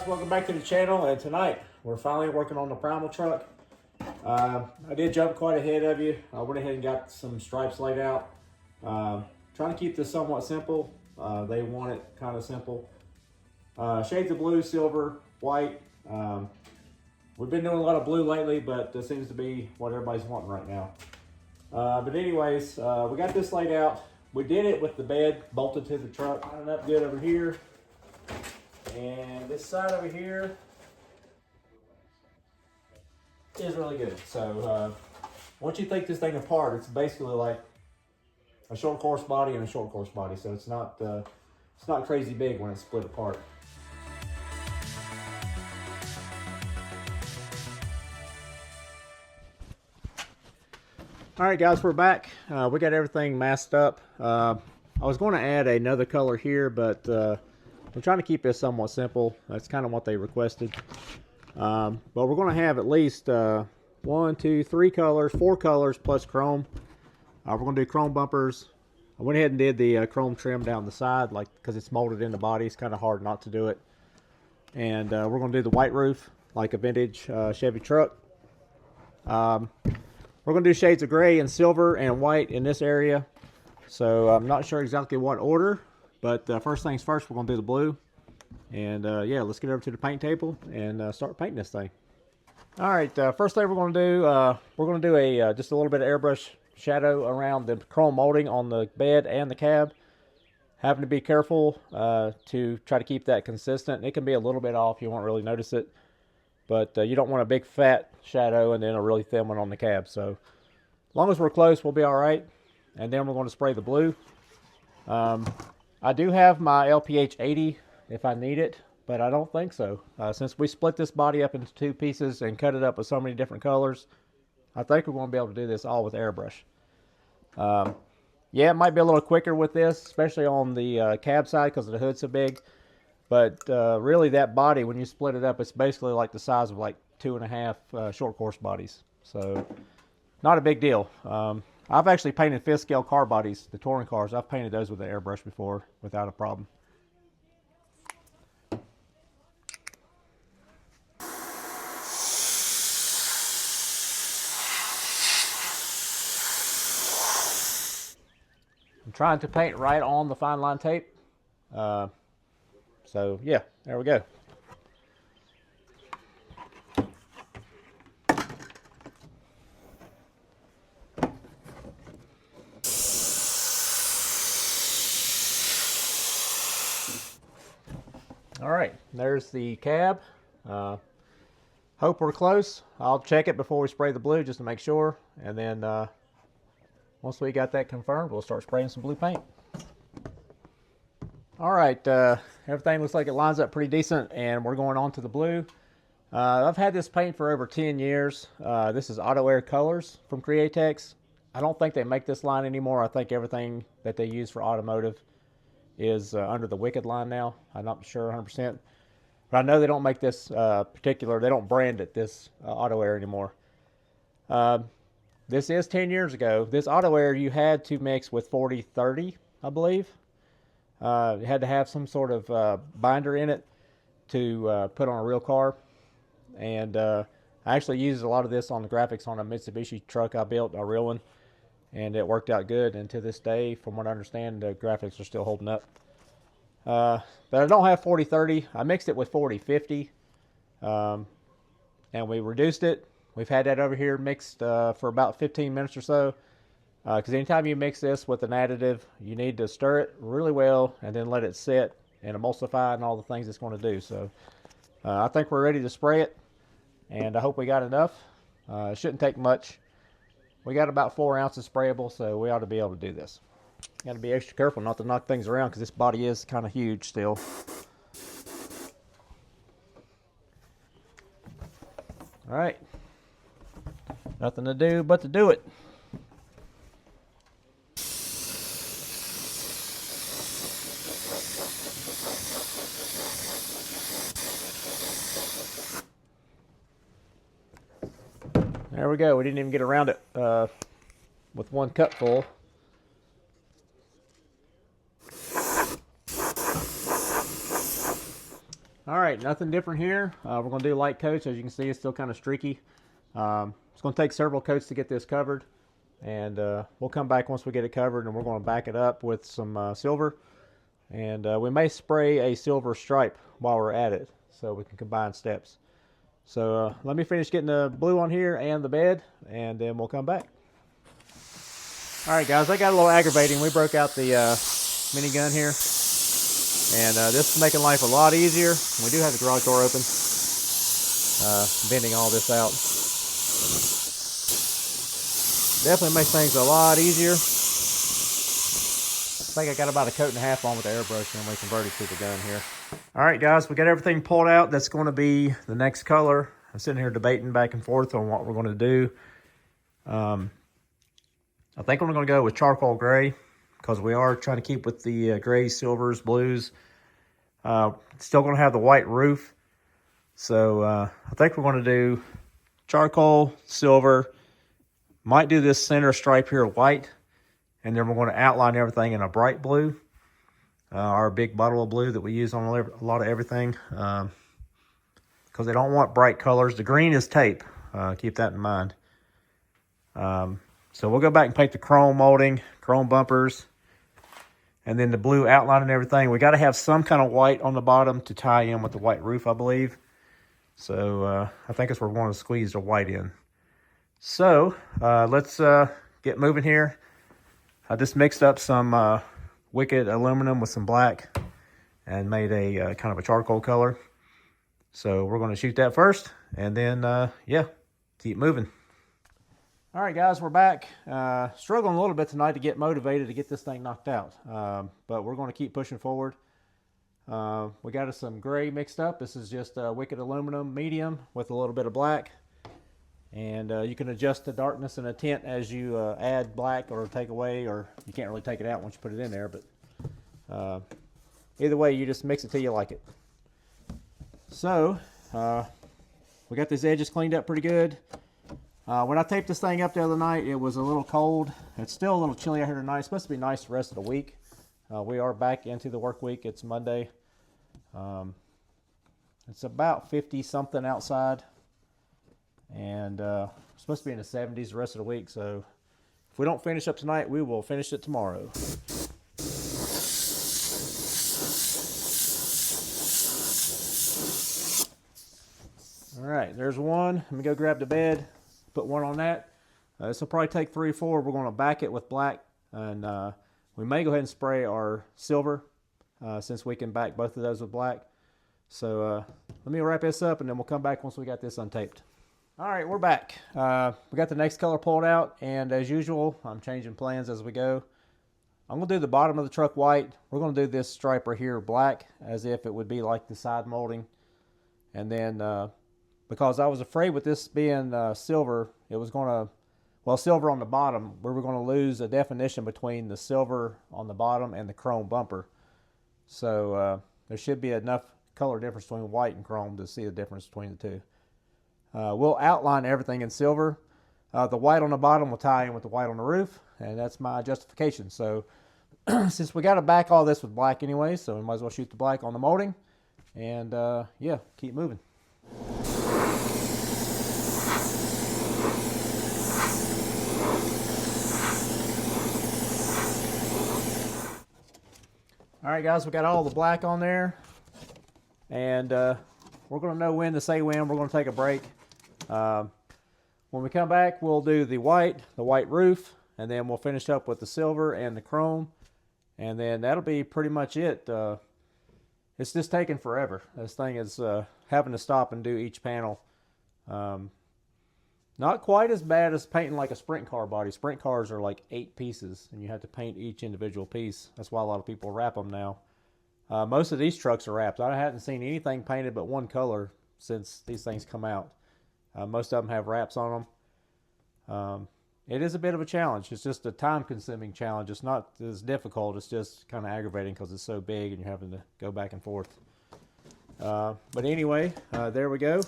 guys, welcome back to the channel, and tonight we're finally working on the Primal truck. I did jump quite ahead of you. I went ahead and got some stripes laid out. Trying to keep this somewhat simple. They want it kind of simple. Shades of blue, silver, white. We've been doing a lot of blue lately, but this seems to be what everybody's wanting right now. But anyways, we got this laid out. We did it with the bed bolted to the truck. Lining up good over here. And this side over here is really good. So once you take this thing apart, it's basically like a short course body and a short course body. So it's not crazy big when it's split apart. All right, guys, we're back. We got everything masked up. I was going to add another color here, but we're trying to keep this somewhat simple. That's kind of what they requested. But we're going to have at least 4 colors plus chrome. We're going to do chrome bumpers. I went ahead and did the chrome trim down the side, because it's molded in the body. It's kind of hard not to do it. And we're going to do the white roof like a vintage Chevy truck. We're going to do shades of gray and silver and white in this area. So I'm not sure exactly what order. But first things first, we're going to do the blue. And yeah, let's get over to the paint table and start painting this thing. All right, first thing we're going to do, just a little bit of airbrush shadow around the chrome molding on the bed and the cab. Having to be careful to try to keep that consistent. It can be a little bit off, you won't really notice it. But you don't want a big fat shadow and then a really thin one on the cab. So as long as we're close, we'll be all right. And then we're going to spray the blue. I do have my LPH 80 if I need it, but I don't think so. Since we split this body up into 2 pieces and cut it up with so many different colors, I think we're going to be able to do this all with airbrush. Yeah, it might be a little quicker with this, especially on the cab side because the hood's so big. But really that body, when you split it up, it's basically like the size of like 2.5 short course bodies. So not a big deal. I've actually painted 5th scale car bodies, the touring cars. I've painted those with the airbrush before without a problem. I'm trying to paint right on the fine line tape. So yeah, there we go. All right, there's the cab. Hope we're close. I'll check it before we spray the blue just to make sure. And then once we got that confirmed, we'll start spraying some blue paint. All right, everything looks like it lines up pretty decent, and we're going on to the blue. I've had this paint for over 10 years. This is Auto Air Colors from Createx. I don't think they make this line anymore. I think everything that they use for automotive is under the Wicked line now. I'm not sure 100%. But I know they don't make this particular, they don't brand it this Auto Air anymore. This is 10 years ago. This Auto Air you had to mix with 40-30, I believe. It had to have some sort of binder in it to put on a real car. And I actually used a lot of this on the graphics on a Mitsubishi truck I built, a real one. And it worked out good. And to this day, from what I understand, the graphics are still holding up. But I don't have 40-30. I mixed it with 40-50. And we reduced it. We've had that over here mixed for about 15 minutes or so. Because anytime you mix this with an additive, you need to stir it really well and then let it sit and emulsify and all the things it's going to do. So I think we're ready to spray it. And I hope we got enough. It shouldn't take much. We got about 4 ounces sprayable, so we ought to be able to do this. Got to be extra careful not to knock things around because this body is kind of huge still. All right. Nothing to do but to do it. There we go. We didn't even get around it with one cupful. All right, nothing different here. We're going to do light coats. As you can see, it's still kind of streaky. It's going to take several coats to get this covered. And we'll come back once we get it covered, and we're going to back it up with some silver. And we may spray a silver stripe while we're at it, so we can combine steps. So let me finish getting the blue on here and the bed, and then we'll come back. All right, guys, that got a little aggravating. We broke out the minigun here. And this is making life a lot easier. We do have the garage door open, bending all this out. Definitely makes things a lot easier. I think I got about a coat and a half on with the airbrush, and we converted to the gun here. All right, guys, we got everything pulled out. That's going to be the next color. I'm sitting here debating back and forth on what we're going to do. I think I'm going to go with charcoal gray, because we are trying to keep with the grays, silvers, blues. Still going to have the white roof. So I think we're going to do charcoal, silver. Might do this center stripe here white. And then we're going to outline everything in a bright blue. Our big bottle of blue that we use on a lot of everything. Because they don't want bright colors. The green is tape. Keep that in mind. So we'll go back and paint the chrome molding, chrome bumpers. And then the blue outline and everything. We got to have some kind of white on the bottom to tie in with the white roof, I believe. So I think that's where we're going to squeeze the white in. So let's get moving here. I just mixed up some wicked aluminum with some black and made a kind of a charcoal color. So we're going to shoot that first, and then, yeah, keep moving. All right, guys, we're back. Struggling a little bit tonight to get motivated to get this thing knocked out, but we're going to keep pushing forward. We got us some gray mixed up. This is just wicked aluminum medium with a little bit of black. And you can adjust the darkness and the tint as you add black or take away, or you can't really take it out once you put it in there, but either way, you just mix it till you like it. So we got these edges cleaned up pretty good. When I taped this thing up the other night, it was a little cold. It's still a little chilly out here tonight. It's supposed to be nice the rest of the week. We are back into the work week. It's Monday. It's about 50-something outside. And it's supposed to be in the 70s the rest of the week. So if we don't finish up tonight, we will finish it tomorrow. All right, there's one. Let me go grab the bed. Put one on that. This will probably take 3 or 4. We're going to back it with black, and we may go ahead and spray our silver since we can back both of those with black. So let me wrap this up, and then we'll come back once we got this untaped. All right, we're back. We got the next color pulled out, and as usual, I'm changing plans as we go. I'm going to do the bottom of the truck white. We're going to do this stripe right here black, as if it would be like the side molding. And then because I was afraid with this being silver, it was going to, well, silver on the bottom, we were going to lose a definition between the silver on the bottom and the chrome bumper. So there should be enough color difference between white and chrome to see the difference between the two. We'll outline everything in silver. The white on the bottom will tie in with the white on the roof, and that's my justification. So since we got to back all this with black anyway, so we might as well shoot the black on the molding, and yeah, keep moving. All right, guys, we got all the black on there, and we're going to know when to say when. We're going to take a break. When we come back, we'll do the white roof, and then we'll finish up with the silver and the chrome, and then that'll be pretty much it. It's just taking forever. This thing is having to stop and do each panel. Not quite as bad as painting like a sprint car body. Sprint cars are like 8 pieces, and you have to paint each individual piece. That's why a lot of people wrap them now. Most of these trucks are wrapped. I haven't seen anything painted but one color since these things come out. Most of them have wraps on them. It is a bit of a challenge. It's just a time-consuming challenge. It's not as difficult. It's just kind of aggravating because it's so big and you're having to go back and forth. But anyway, there we go.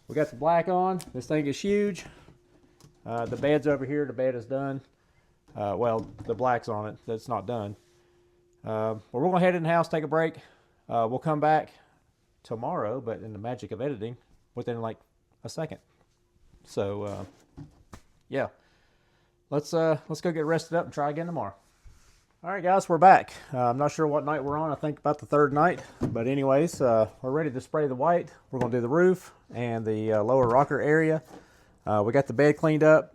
We got the black on. This thing is huge. The bed's over here. The bed is done. Well, the black's on it. That's not done. But we're going to head in the house, take a break. We'll come back tomorrow, but in the magic of editing, within like a second. So yeah, let's go get rested up and try again tomorrow. All right, guys, we're back. I'm not sure what night we're on. I think about the third night. But anyways, we're ready to spray the white. We're going to do the roof and the lower rocker area. We got the bed cleaned up.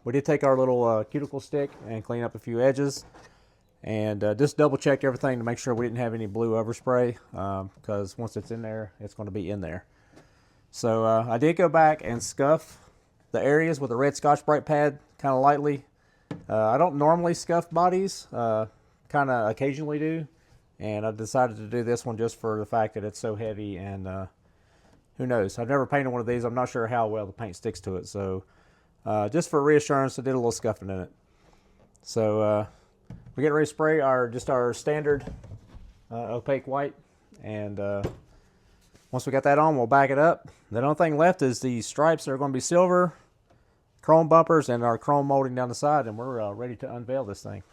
We did take our little cuticle stick and clean up a few edges. And just double check everything to make sure we didn't have any blue overspray. Because once it's in there, it's going to be in there. So I did go back and scuff the areas with a red Scotch-Brite pad kind of lightly. I don't normally scuff bodies, kind of occasionally do, and I decided to do this one just for the fact that it's so heavy, and who knows, I've never painted one of these. I'm not sure how well the paint sticks to it, so just for reassurance I did a little scuffing in it. So we get ready to spray our standard opaque white, and once we got that on, we'll back it up. The only thing left is the stripes that are going to be silver, chrome bumpers, and our chrome molding down the side, and we're ready to unveil this thing.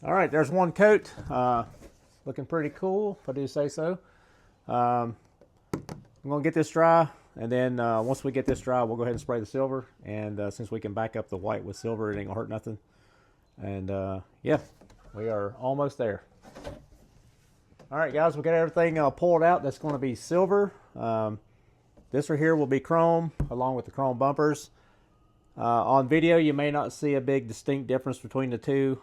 All right, there's one coat. Looking pretty cool, if I do say so. I'm going to get this dry, and then once we get this dry, we'll go ahead and spray the silver. And since we can back up the white with silver, it ain't going to hurt nothing. And yeah, we are almost there. All right, guys, we got everything pulled out. That's going to be silver. This right here will be chrome, along with the chrome bumpers. On video, you may not see a big distinct difference between the two.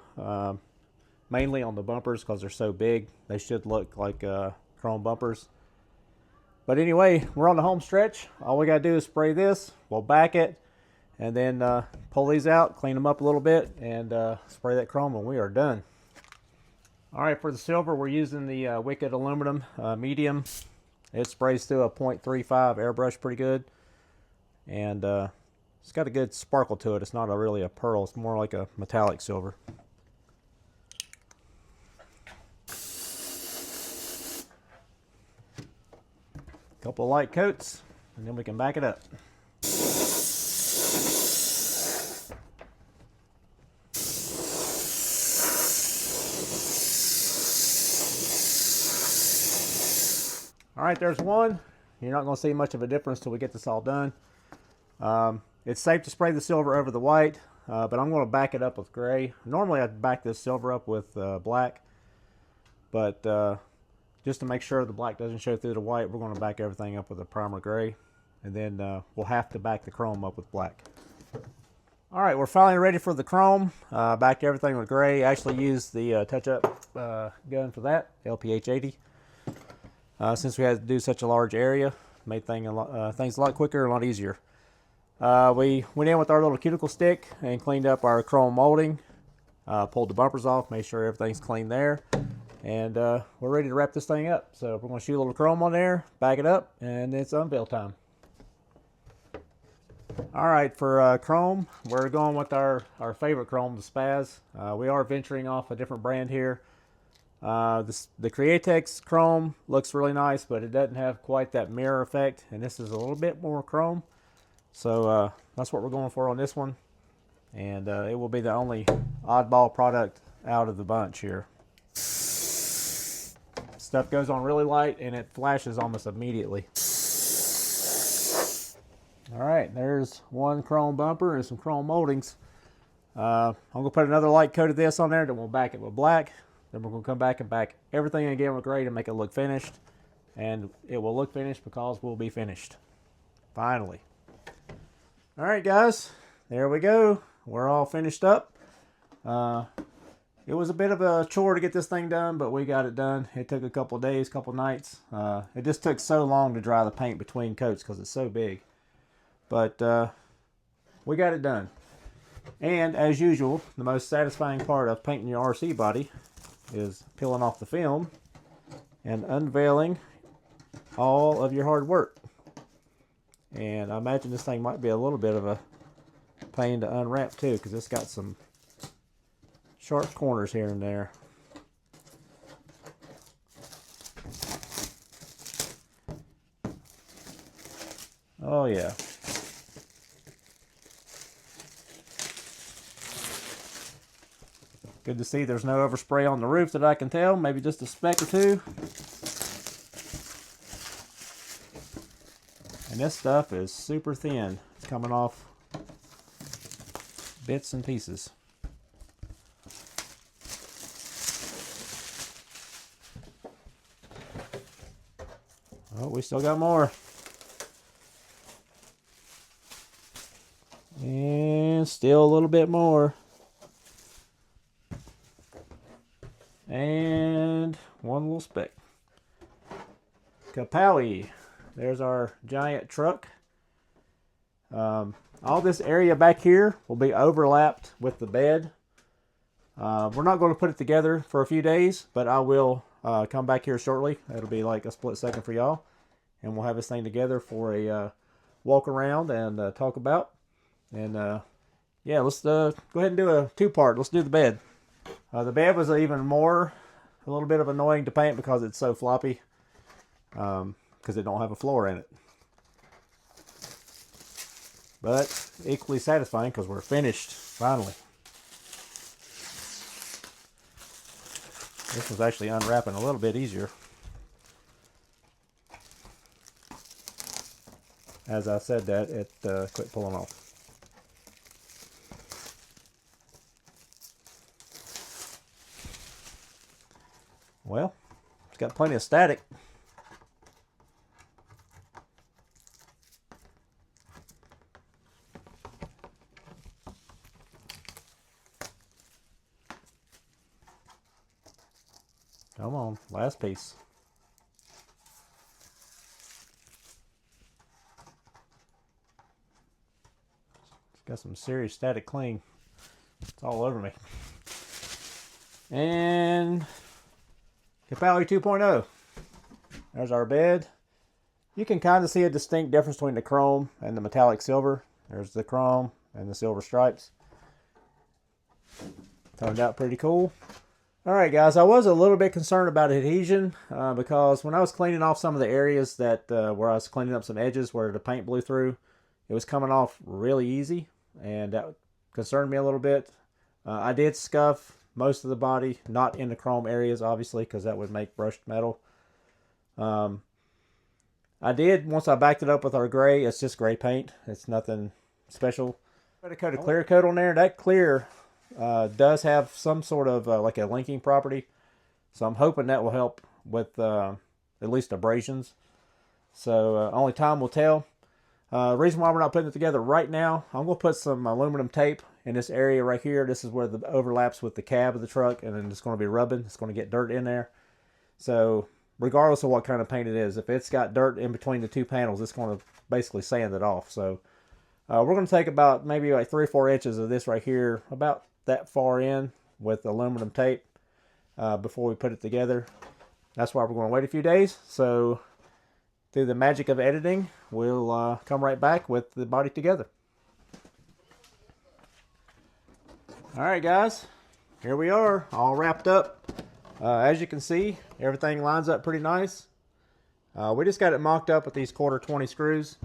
Mainly on the bumpers because they're so big. They should look like chrome bumpers. But anyway, we're on the home stretch. All we got to do is spray this. We'll back it. And then pull these out, clean them up a little bit, and spray that chrome, and we are done. All right, for the silver, we're using the Wicked Aluminum medium. It sprays through a .35 airbrush pretty good. And it's got a good sparkle to it. It's not really a pearl. It's more like a metallic silver. Couple of light coats, and then we can back it up. All right, there's one. You're not going to see much of a difference till we get this all done. It's safe to spray the silver over the white, but I'm going to back it up with gray. Normally I'd back this silver up with black, but just to make sure the black doesn't show through the white, we're going to back everything up with a primer gray. And then we'll have to back the chrome up with black. All right, we're finally ready for the chrome. Backed everything with gray. Actually used the touch-up gun for that, LPH 80. Since we had to do such a large area, made things a lot quicker and a lot easier. We went in with our little cuticle stick and cleaned up our chrome molding. Pulled the bumpers off, made sure everything's clean there. And we're ready to wrap this thing up. So we're going to shoot a little chrome on there, back it up, and it's unveil time. All right, for chrome, we're going with our favorite chrome, the Spaz. We are venturing off a different brand here. The Createx chrome looks really nice, but it doesn't have quite that mirror effect, and this is a little bit more chrome. So that's what we're going for on this one. And it will be the only oddball product out of the bunch here. Stuff goes on really light and it flashes almost immediately. All right, there's one chrome bumper and some chrome moldings. I'm going to put another light coat of this on there, then we'll back it with black. Then we're going to come back and back everything again with gray to make it look finished. And it will look finished because we'll be finished. Finally. All right, guys, there we go. We're all finished up. It was a bit of a chore to get this thing done, but we got it done. It took a couple of days, couple of nights. It just took so long to dry the paint between coats because it's so big. But we got it done. And as usual, the most satisfying part of painting your RC body is peeling off the film and unveiling all of your hard work. And I imagine this thing might be a little bit of a pain to unwrap too, because it's got some sharp corners here and there. Oh yeah. Good to see there's no overspray on the roof that I can tell. Maybe just a speck or two. And this stuff is super thin. It's coming off bits and pieces. Oh, we still got more. And still a little bit more. And one little speck. Kapowie. There's our giant truck. All this area back here will be overlapped with the bed. We're not going to put it together for a few days, but I will come back here shortly. It'll be like a split second for y'all. And we'll have this thing together for a walk around and talk about. And yeah, let's go ahead and do a two-part. Let's do the bed. The bed was even more, a little bit of annoying to paint because it's so floppy. Because it don't have a floor in it. But equally satisfying because we're finished finally. This was actually unwrapping a little bit easier. As I said that, it quit pulling off. Well, it's got plenty of static. Come on, last piece. It's got some serious static cling. It's all over me. And Kapowie 2.0. There's our bed. You can kind of see a distinct difference between the chrome and the metallic silver. There's the chrome and the silver stripes. Turned out pretty cool. Alright guys, I was a little bit concerned about adhesion because when I was cleaning off some of the areas that where I was cleaning up some edges where the paint blew through, it was coming off really easy, and that concerned me a little bit. I did scuff most of the body, not in the chrome areas obviously because that would make brushed metal. I did, once I backed it up with our gray, it's just gray paint. It's nothing special. Put a coat of clear coat on there. That clear does have some sort of like a linking property, so I'm hoping that will help with at least abrasions. So only time will tell. The reason why we're not putting it together right now, I'm going to put some aluminum tape in this area right here. This is where the overlaps with the cab of the truck, and then it's going to be rubbing. It's going to get dirt in there. So regardless of what kind of paint it is, if it's got dirt in between the two panels, it's going to basically sand it off. So we're going to take about maybe like 3 or 4 inches of this right here, about that far in with aluminum tape before we put it together. That's why we're going to wait a few days. So through the magic of editing, we'll come right back with the body together. Alright guys, here we are, all wrapped up. As you can see, everything lines up pretty nice. We just got it mocked up with these 1/4 screws.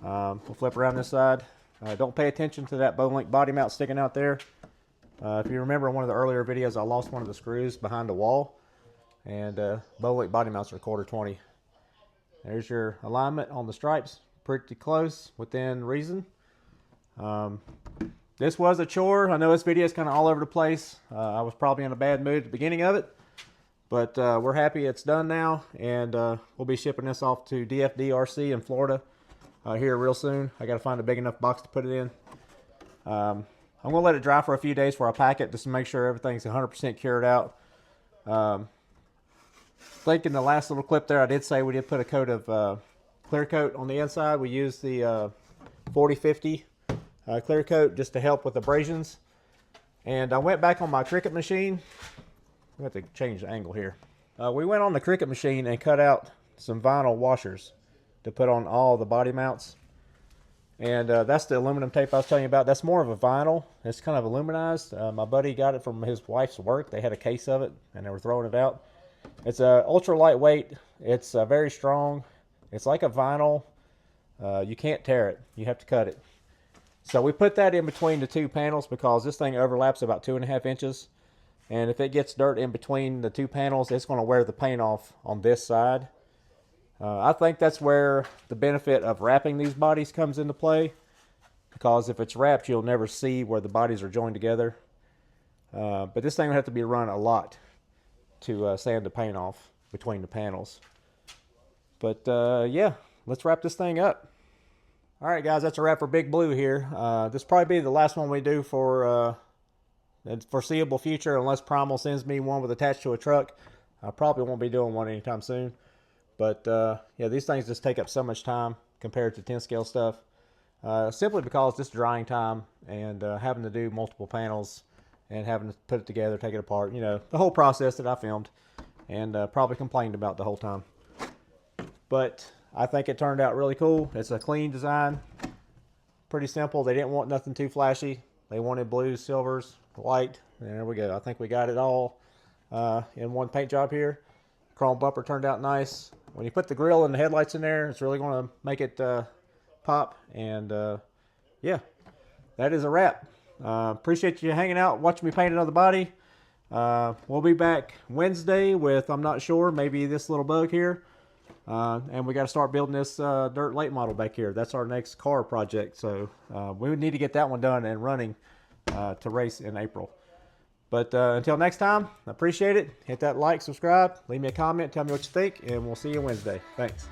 We'll flip around this side. Don't pay attention to that bow-link body mount sticking out there. If you remember in one of the earlier videos, I lost one of the screws behind the wall. And bow-link body mounts are 1/4. There's your alignment on the stripes. Pretty close, within reason. This was a chore. I know this video is kind of all over the place. I was probably in a bad mood at the beginning of it. But we're happy it's done now. And we'll be shipping this off to DFDRC in Florida here real soon. I got to find a big enough box to put it in. I'm going to let it dry for a few days before I pack it, just to make sure everything's 100% cured out. I think in the last little clip there, I did say we did put a coat of clear coat on the inside. We used the 40-50 clear coat just to help with abrasions. And I went back on my Cricut machine. We have to change the angle here. We went on the Cricut machine and cut out some vinyl washers to put on all the body mounts. And that's the aluminum tape I was telling you about. That's more of a vinyl. It's kind of aluminized. My buddy got it from his wife's work. They had a case of it, and they were throwing it out. It's ultra lightweight. It's very strong. It's like a vinyl. You can't tear it. You have to cut it. So we put that in between the two panels because this thing overlaps about 2.5 inches. And if it gets dirt in between the two panels, it's going to wear the paint off on this side. I think that's where the benefit of wrapping these bodies comes into play, because if it's wrapped, you'll never see where the bodies are joined together. But this thing would have to be run a lot to sand the paint off between the panels. But yeah, let's wrap this thing up. All right, guys, that's a wrap for Big Blue here. This will probably be the last one we do for the foreseeable future, unless Primal sends me one with attached to a truck. I probably won't be doing one anytime soon. But yeah, these things just take up so much time compared to 10 scale stuff. Simply because this drying time and having to do multiple panels and having to put it together, take it apart, you know, the whole process that I filmed and probably complained about the whole time. But I think it turned out really cool. It's a clean design, pretty simple. They didn't want nothing too flashy. They wanted blues, silvers, white. And there we go. I think we got it all in one paint job here. Chrome bumper turned out nice. When you put the grill and the headlights in there, it's really going to make it pop. And yeah, that is a wrap. Appreciate you hanging out, watching me paint another body. We'll be back Wednesday with, I'm not sure, maybe this little bug here. And we got to start building this dirt late model back here. That's our next car project. So we would need to get that one done and running to race in April. But until next time, I appreciate it. Hit that like, subscribe, leave me a comment, tell me what you think, and we'll see you Wednesday. Thanks.